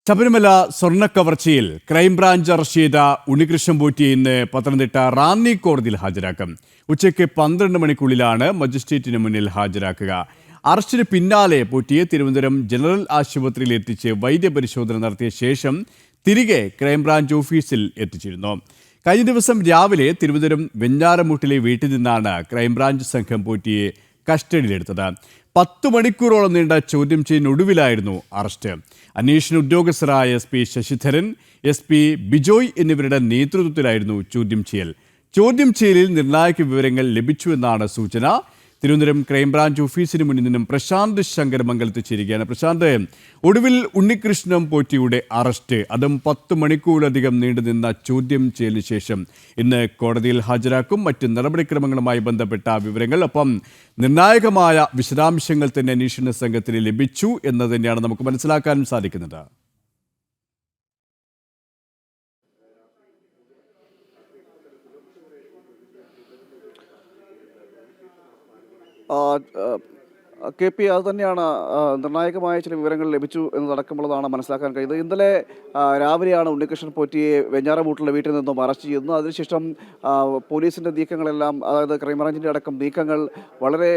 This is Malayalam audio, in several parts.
ശബരിമല സ്വർണ്ണക്കവർച്ചയിൽ ക്രൈംബ്രാഞ്ച് അറസ്റ്റ് ചെയ്ത ഉണ്ണികൃഷ്ണൻ പോറ്റിയെ ഇന്ന് പത്തനംതിട്ട റാന്നി കോടതിയിൽ ഹാജരാക്കും. ഉച്ചയ്ക്ക് 12 മണിക്കുള്ളിലാണ് മജിസ്ട്രേറ്റിന് മുന്നിൽ ഹാജരാക്കുക. അറസ്റ്റിന് പിന്നാലെ പോറ്റിയെ തിരുവനന്തപുരം ജനറൽ ആശുപത്രിയിൽ എത്തിച്ച് വൈദ്യപരിശോധന നടത്തിയ ശേഷം തിരികെ ക്രൈംബ്രാഞ്ച് ഓഫീസിൽ എത്തിച്ചിരുന്നു. കഴിഞ്ഞ ദിവസം രാവിലെ തിരുവനന്തപുരം വെഞ്ഞാറമൂട്ടിലെ വീട്ടിൽ നിന്നാണ് ക്രൈംബ്രാഞ്ച് സംഘം പോറ്റിയെ കസ്റ്റഡിയിലെടുത്തത്. 10 മണിക്കൂറോളം നീണ്ട ചോദ്യം ചെയ്യുന്നൊടുവിലായിരുന്നു അറസ്റ്റ്. അന്വേഷണ ഉദ്യോഗസ്ഥരായ SP ശശിധരൻ, SP ബിജോയ് എന്നിവരുടെ നേതൃത്വത്തിലായിരുന്നു ചോദ്യം ചെയ്യലിൽ നിർണായക വിവരങ്ങൾ ലഭിച്ചുവെന്നാണ് സൂചന. തിരുവനന്തപുരം ക്രൈംബ്രാഞ്ച് ഓഫീസിന് മുന്നിൽ നിന്നും പ്രശാന്ത് ശങ്കരമംഗലത്ത് ചേരുകയാണ്. പ്രശാന്ത്, ഒടുവിൽ ഉണ്ണികൃഷ്ണൻ പോറ്റിയുടെ അറസ്റ്റ്, അതും 10 മണിക്കൂറിലധികം നീണ്ടുനിന്ന ചോദ്യം ചെയ്യലിന് ശേഷം ഇന്ന് കോടതിയിൽ ഹാജരാക്കും. മറ്റ് നടപടിക്രമങ്ങളുമായി ബന്ധപ്പെട്ട വിവരങ്ങൾ, ഒപ്പം നിർണായകമായ വിശദാംശങ്ങൾ തന്നെ അന്വേഷണ സംഘത്തിന് ലഭിച്ചു എന്ന് തന്നെയാണ് നമുക്ക് മനസ്സിലാക്കാൻ സാധിക്കുന്നത്. KP അത് തന്നെയാണ്, നിർണായകമായ ചില വിവരങ്ങൾ ലഭിച്ചു എന്നതടക്കമുള്ളതാണ് മനസ്സിലാക്കാൻ കഴിയുന്നത്. ഇന്നലെ രാവിലെയാണ് ഉണ്ണികൃഷ്ണൻ പോറ്റിയെ വെഞ്ഞാറമൂട്ടിലെ വീട്ടിൽ നിന്നും അറസ്റ്റ് ചെയ്യുന്നത്. അതിനുശേഷം പോലീസിൻ്റെ നീക്കങ്ങളെല്ലാം, അതായത് ക്രൈംബ്രാഞ്ചിൻ്റെ അടക്കം നീക്കങ്ങൾ വളരെ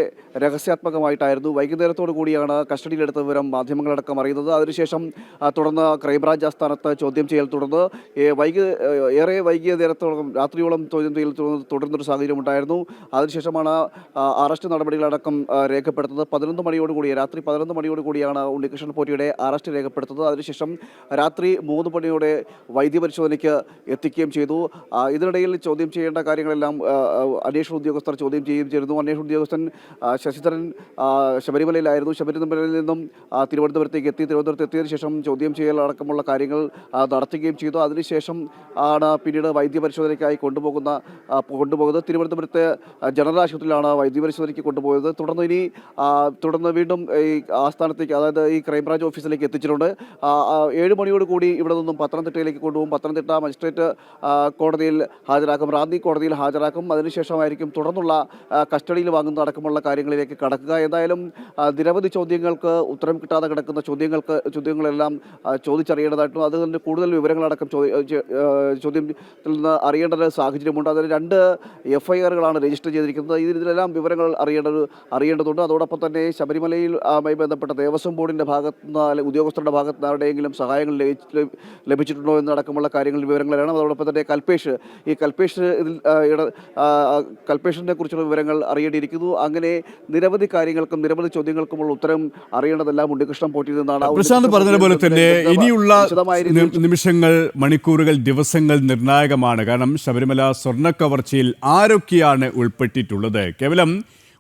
രഹസ്യാത്മകമായിട്ടായിരുന്നു. വൈകുന്നേരത്തോടു കൂടിയാണ് കസ്റ്റഡിയിലെടുത്ത വിവരം മാധ്യമങ്ങളടക്കം അറിയുന്നത്. അതിനുശേഷം തുടർന്ന് ക്രൈംബ്രാഞ്ച് ആസ്ഥാനത്ത് ചോദ്യം ചെയ്യൽ തുടർന്ന് ഏറെ വൈകിയ നേരത്തോളം, രാത്രിയോളം ചോദ്യം ചെയ്യൽ തുടർന്നൊരു സാഹചര്യം ഉണ്ടായിരുന്നു. അതിനുശേഷമാണ് അറസ്റ്റ് നടപടികളടക്കം രേഖപ്പെടുത്തുന്നത്. രാത്രി 11 മണിയോടുകൂടിയാണ് ഉണ്ണികൃഷ്ണൻ പോറ്റിയുടെ അറസ്റ്റ് രേഖപ്പെടുത്തുന്നത്. അതിനുശേഷം രാത്രി 3 മണിയോടെ വൈദ്യപരിശോധനയ്ക്ക് എത്തിക്കുകയും ചെയ്തു. ഇതിനിടയിൽ ചോദ്യം ചെയ്യേണ്ട കാര്യങ്ങളെല്ലാം അന്വേഷണ ഉദ്യോഗസ്ഥർ ചോദ്യം ചെയ്യുന്നു. അന്വേഷണ ഉദ്യോഗസ്ഥൻ ശശിധരൻ ശബരിമലയിലായിരുന്നു. ശബരിമലയിൽ നിന്നും തിരുവനന്തപുരത്തേക്ക് തിരുവനന്തപുരത്ത് എത്തിയതിനു ശേഷം ചോദ്യം ചെയ്യൽ അടക്കമുള്ള കാര്യങ്ങൾ നടത്തുകയും ചെയ്തു. അതിനുശേഷം ആണ് പിന്നീട് വൈദ്യപരിശോധനയ്ക്കായി കൊണ്ടുപോകുന്നത്. തിരുവനന്തപുരത്തെ ജനറൽ ആശുപത്രിയിലാണ് വൈദ്യപരിശോധനയ്ക്ക് കൊണ്ടുപോയത്. തുടർന്ന് വീണ്ടും ഈ ആസ്ഥാനത്തേക്ക്, അതായത് ഈ ക്രൈംബ്രാഞ്ച് ഓഫീസിലേക്ക് എത്തിച്ചിട്ടുണ്ട്. 7 മണിയോട് കൂടി ഇവിടെ നിന്നും പത്തനംതിട്ടയിലേക്ക് കൊണ്ടുപോകും. പത്തനംതിട്ട മജിസ്ട്രേറ്റ് കോടതിയിൽ ഹാജരാക്കും, റാന്നി കോടതിയിൽ ഹാജരാക്കും. അതിനുശേഷമായിരിക്കും തുടർന്നുള്ള കസ്റ്റഡിയിൽ വാങ്ങുന്ന അടക്കമുള്ള കാര്യങ്ങളിലേക്ക് കടക്കുക. എന്തായാലും നിരവധി ചോദ്യങ്ങൾക്ക് ഉത്തരം കിട്ടാതെ കിടക്കുന്ന ചോദ്യങ്ങളെല്ലാം ചോദിച്ചറിയേണ്ടതായിട്ടും അതിന് കൂടുതൽ വിവരങ്ങളടക്കം ചോദ്യത്തിൽ നിന്ന് അറിയേണ്ട സാഹചര്യമുണ്ട്. അതിന് 2 FIRകളാണ് രജിസ്റ്റർ ചെയ്തിരിക്കുന്നത്. ഇതിലെല്ലാം വിവരങ്ങൾ അറിയേണ്ടതുണ്ട്. അതോടൊപ്പം തന്നെ ശബരിമലയുമായി ബന്ധപ്പെട്ട ദേവസ്വം ബോർഡിൻ്റെ ഭാഗത്ത് നിന്ന്, അല്ലെങ്കിൽ ഉദ്യോഗസ്ഥരുടെ ഭാഗത്ത് നിന്ന് ആരുടെയെങ്കിലും സഹായങ്ങൾ ലഭിച്ചിട്ടുണ്ടോ എന്നടക്കമുള്ള കാര്യങ്ങൾ വിവരങ്ങളാണ്. അതോടൊപ്പം തന്നെ കൽപേഷിനെ കുറിച്ചുള്ള വിവരങ്ങൾ അറിയേണ്ടിയിരിക്കുന്നു. അങ്ങനെ നിരവധി കാര്യങ്ങൾക്കും നിരവധി ചോദ്യങ്ങൾക്കുമുള്ള ഉത്തരം അറിയേണ്ടതെല്ലാം ഉണ്ണികൃഷ്ണൻ പോറ്റിയിൽ നിന്നാണ്. പ്രശാന്ത് പറഞ്ഞതുപോലെ തന്നെ ഇനിയുള്ള നിമിഷങ്ങൾ, മണിക്കൂറുകൾ, ദിവസങ്ങൾ നിർണായകമാണ്. കാരണം ശബരിമല സ്വർണ്ണക്കവർച്ചയിൽ ആരൊക്കെയാണ് ഉൾപ്പെട്ടിട്ടുള്ളത്? കേവലം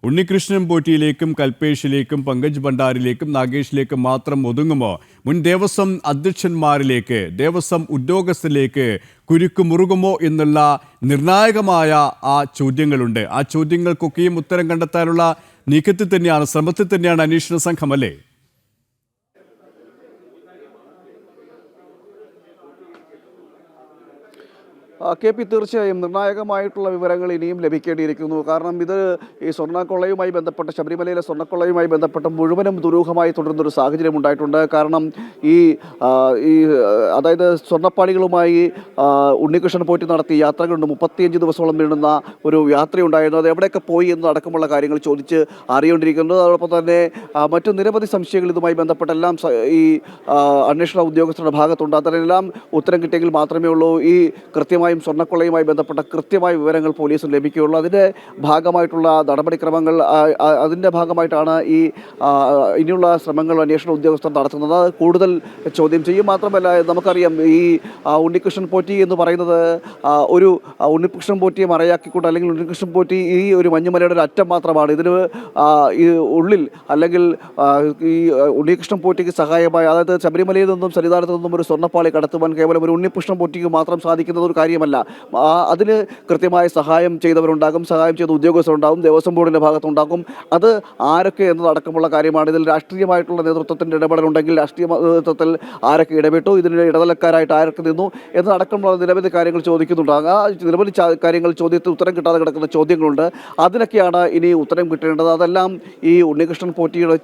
ഉണ്ണികൃഷ്ണൻ പോറ്റിയിലേക്കും കൽപേഷിലേക്കും പങ്കജ് ഭണ്ഡാരിലേക്കും നാഗേഷിലേക്കും മാത്രം ഒതുങ്ങുമോ? മുൻ ദേവസ്വം അധ്യക്ഷന്മാരിലേക്ക്, ദേവസ്വം ഉദ്യോഗസ്ഥരിലേക്ക് കുരുക്ക് മുറുകുമോ എന്നുള്ള നിർണായകമായ ആ ചോദ്യങ്ങളുണ്ട്. ആ ചോദ്യങ്ങൾക്കൊക്കെയും ഉത്തരം കണ്ടെത്താനുള്ള നീക്കത്തിൽ തന്നെയാണ്, ശ്രമത്തിൽ തന്നെയാണ് അന്വേഷണ സംഘം, അല്ലേ? KP തീർച്ചയായും നിർണായകമായിട്ടുള്ള വിവരങ്ങൾ ഇനിയും ലഭിക്കേണ്ടിയിരിക്കുന്നു. കാരണം ഇത് ഈ സ്വർണ്ണക്കൊള്ളയുമായി ബന്ധപ്പെട്ട, ശബരിമലയിലെ സ്വർണ്ണക്കൊള്ളയുമായി ബന്ധപ്പെട്ട മുഴുവനും ദുരൂഹമായി തുടരുന്നൊരു സാഹചര്യം ഉണ്ടായിട്ടുണ്ട്. കാരണം അതായത് സ്വർണ്ണപ്പാളികളുമായി ഉണ്ണികൃഷ്ണൻ പോറ്റി നടത്തിയ യാത്രകളുണ്ട്. 35 ദിവസത്തോളം നീളുന്ന ഒരു യാത്രയുണ്ടായിരുന്നു. അത് എവിടെയൊക്കെ പോയി എന്നടക്കമുള്ള കാര്യങ്ങൾ ചോദിച്ച് അറിയേണ്ടിയിരിക്കുന്നത്. അതോടൊപ്പം തന്നെ മറ്റു നിരവധി സംശയങ്ങൾ ഇതുമായി ബന്ധപ്പെട്ടെല്ലാം ഈ അന്വേഷണ ഉദ്യോഗസ്ഥരുടെ ഭാഗത്തുണ്ട്. അതിനെല്ലാം ഉത്തരം കിട്ടിയെങ്കിൽ മാത്രമേ ഉള്ളൂ ഈ കൃത്യമായി സ്വർണ്ണക്കൊള്ളയുമായി ബന്ധപ്പെട്ട കൃത്യമായ വിവരങ്ങൾ പോലീസിന് ലഭിക്കുകയുള്ളൂ. അതിൻ്റെ ഭാഗമായിട്ടുള്ള നടപടിക്രമങ്ങൾ, അതിൻ്റെ ഭാഗമായിട്ടാണ് ഇനിയുള്ള ശ്രമങ്ങൾ അന്വേഷണ ഉദ്യോഗസ്ഥർ നടത്തുന്നത്. കൂടുതൽ ചോദ്യം ചെയ്യും. മാത്രമല്ല, നമുക്കറിയാം ഈ ഉണ്ണികൃഷ്ണൻ പോറ്റി എന്ന് പറയുന്നത് ഒരു ഉണ്ണികൃഷ്ണൻ പോറ്റിയെ മറയാക്കിക്കൊണ്ട്, അല്ലെങ്കിൽ ഉണ്ണികൃഷ്ണൻ പോറ്റി ഈ ഒരു മഞ്ഞുമലയുടെ ഒരു അറ്റം മാത്രമാണ്. ഇതിന് ഈ ഉള്ളിൽ, അല്ലെങ്കിൽ ഈ ഉണ്ണികൃഷ്ണൻ പോറ്റിക്ക് സഹായമായി, അതായത് ശബരിമലയിൽ നിന്നും സന്നിധാനത്ത് നിന്നും ഒരു സ്വർണ്ണപ്പാളി കടത്തുവാൻ കേവലം ഒരു ഉണ്ണികൃഷ്ണൻ പോറ്റിക്ക് മാത്രം സാധിക്കുന്ന ഒരു കാര്യമല്ല. കാര്യമല്ല. അതിന് കൃത്യമായ സഹായം ചെയ്തവരുണ്ടാകും, സഹായം ചെയ്ത ഉദ്യോഗസ്ഥരുണ്ടാകും, ദേവസ്വം ബോർഡിൻ്റെ ഭാഗത്തുണ്ടാകും. അത് ആരൊക്കെ എന്നതടക്കമുള്ള കാര്യമാണ്. ഇതിൽ രാഷ്ട്രീയമായിട്ടുള്ള നേതൃത്വത്തിൻ്റെ ഇടപെടലുണ്ടെങ്കിൽ രാഷ്ട്രീയ നേതൃത്വത്തിൽ ആരൊക്കെ ഇടപെട്ടു, ഇതിന് ഇടനിലക്കാരായിട്ട് ആരൊക്കെ നിന്നു എന്നതടക്കമുള്ള നിരവധി കാര്യങ്ങൾ ചോദിക്കുന്നുണ്ടാകും. ആ നിരവധി കാര്യങ്ങൾ ചോദ്യത്തിൽ ഉത്തരം കിട്ടാതെ കിടക്കുന്ന ചോദ്യങ്ങളുണ്ട്. അതിനൊക്കെയാണ് ഇനി ഉത്തരം കിട്ടേണ്ടത്. അതെല്ലാം ഈ ഉണ്ണികൃഷ്ണൻ പോറ്റിയുടെ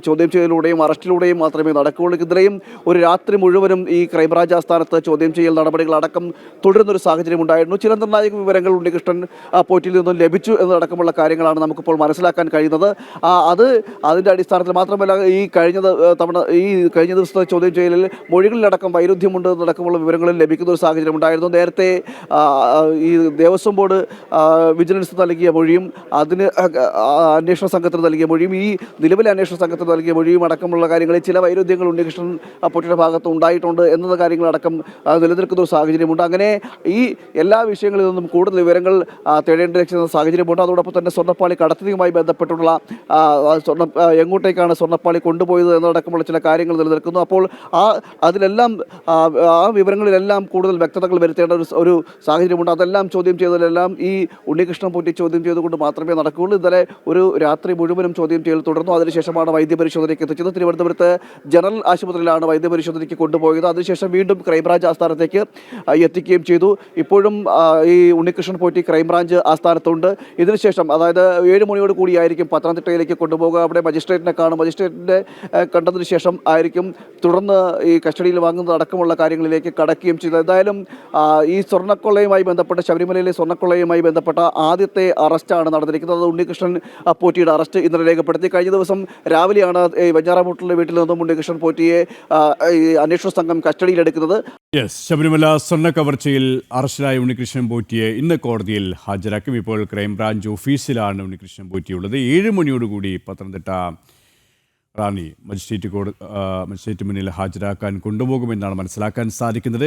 ചോദ്യം ചെയ്യലിലൂടെയും അറസ്റ്റിലൂടെയും മാത്രമേ നടക്കുകയുള്ളൂ. ഇത്രയും ഒരു രാത്രി മുഴുവനും ഈ ക്രൈംബ്രാഞ്ച് ആസ്ഥാനത്ത് ചോദ്യം ചെയ്യൽ നടപടികളടക്കം തുടരുന്നൊരു സാഹചര്യം ഉണ്ടായിരുന്നു. ചില നിർണായക വിവരങ്ങൾ ഉണ്ണികൃഷ്ണൻ പോറ്റിയിൽ നിന്നും ലഭിച്ചു എന്നതടക്കമുള്ള കാര്യങ്ങളാണ് നമുക്കിപ്പോൾ മനസ്സിലാക്കാൻ കഴിയുന്നത്. അതിൻ്റെ അടിസ്ഥാനത്തിൽ മാത്രമല്ല, ഈ കഴിഞ്ഞ ദിവസത്തെ ചോദ്യം ചെയ്യലിൽ മൊഴികളിലടക്കം വൈരുദ്ധ്യമുണ്ട് എന്നടക്കമുള്ള വിവരങ്ങളിൽ ലഭിക്കുന്ന ഒരു സാഹചര്യം ഉണ്ടായിരുന്നു. നേരത്തെ ഈ ദേവസ്വം ബോർഡ് വിജിലൻസ് നൽകിയ മൊഴിയും അതിന് അന്വേഷണ സംഘത്തിന് നൽകിയ മൊഴിയും ഈ നിലവിലെ അന്വേഷണ സംഘത്തിന് നൽകിയ മൊഴിയും അടക്കമുള്ള കാര്യങ്ങളിൽ ചില വൈരുദ്ധ്യങ്ങൾ ഉണ്ണികൃഷ്ണൻ പോറ്റിയുടെ ഭാഗത്ത് ഉണ്ടായിട്ടുണ്ട് എന്ന കാര്യങ്ങളടക്കം നിലനിൽക്കുന്ന ഒരു സാഹചര്യമുണ്ട്. അങ്ങനെ ഈ എല്ലാ വിഷയങ്ങളിൽ നിന്നും കൂടുതൽ വിവരങ്ങൾ തേടേണ്ട സാഹചര്യമുണ്ട്. അതോടൊപ്പം തന്നെ സ്വർണ്ണപ്പാളി കടത്തുന്നതുമായി ബന്ധപ്പെട്ടുള്ള എങ്ങോട്ടേക്കാണ് സ്വർണ്ണപ്പാളി കൊണ്ടുപോയത് എന്നതടക്കമുള്ള ചില കാര്യങ്ങൾ നിലനിൽക്കുന്നു. അപ്പോൾ അതിലെല്ലാം ആ വിവരങ്ങളിലെല്ലാം കൂടുതൽ വ്യക്തതകൾ വരുത്തേണ്ട ഒരു സാഹചര്യമുണ്ട്. അതെല്ലാം ചോദ്യം ചെയ്തതിലെല്ലാം ഈ ഉണ്ണികൃഷ്ണൻ പോറ്റി ചോദ്യം ചെയ്തുകൊണ്ട് മാത്രമേ നടക്കുകയുള്ളൂ. ഇന്നലെ ഒരു രാത്രി മുഴുവനും ചോദ്യം ചെയ്യൽ തുടർന്നു. അതിനുശേഷമാണ് വൈദ്യപരിശോധനയ്ക്ക് എത്തിച്ചത്. തിരുവനന്തപുരത്ത് ജനറൽ ആശുപത്രിയിലാണ് വൈദ്യപരിശോധനയ്ക്ക് കൊണ്ടുപോയത്. അതിനുശേഷം വീണ്ടും ക്രൈംബ്രാഞ്ച് ആസ്ഥാനത്തേക്ക് എത്തിക്കുകയും ചെയ്തു. ഇപ്പോഴും ഈ ഉണ്ണികൃഷ്ണൻ പോറ്റി ക്രൈംബ്രാഞ്ച് ആസ്ഥാനത്തുണ്ട്. ഇതിനുശേഷം അതായത് 7 മണിയോട് കൂടിയായിരിക്കും പത്തനംതിട്ടയിലേക്ക് കൊണ്ടുപോകുക. അവിടെ മജിസ്ട്രേറ്റിനെ കാണും. മജിസ്ട്രേറ്റിനെ കണ്ടതിന് ശേഷം ആയിരിക്കും തുടർന്ന് ഈ കസ്റ്റഡിയിൽ വാങ്ങുന്നത് അടക്കമുള്ള കാര്യങ്ങളിലേക്ക് കടക്കുകയും ചെയ്തത്. എന്തായാലും ഈ സ്വർണ്ണക്കൊള്ളയുമായി ബന്ധപ്പെട്ട ശബരിമലയിലെ സ്വർണ്ണക്കൊള്ളയുമായി ബന്ധപ്പെട്ട ആദ്യത്തെ അറസ്റ്റാണ് നടന്നിരിക്കുന്നത്. ഉണ്ണികൃഷ്ണൻ പോറ്റിയുടെ അറസ്റ്റ് ഇന്നലെ രേഖപ്പെടുത്തി. കഴിഞ്ഞ ദിവസം രാവിലെയാണ് വെഞ്ഞാറമൂട്ടിലെ വീട്ടിൽ നിന്നും ഉണ്ണികൃഷ്ണൻ പോറ്റിയെ ഈ അന്വേഷണ സംഘം കസ്റ്റഡിയിലെടുക്കുന്നത്. ശബരിമല സ്വർണ്ണ കവർച്ചയിൽ അറസ്റ്റിലായ ഉണ്ണികൃഷ്ണൻ പോറ്റിയെ ഇന്ന് കോടതിയിൽ ഹാജരാക്കും. ഇപ്പോൾ ക്രൈംബ്രാഞ്ച് ഓഫീസിലാണ് ഉണ്ണികൃഷ്ണൻ പോറ്റിയുള്ളത്. 7 മണിയോടുകൂടി പത്തനംതിട്ട റാന്നി മജിസ്ട്രേറ്റ് മുന്നിൽ ഹാജരാക്കാൻ കൊണ്ടുപോകുമെന്നാണ് മനസ്സിലാക്കാൻ സാധിക്കുന്നത്.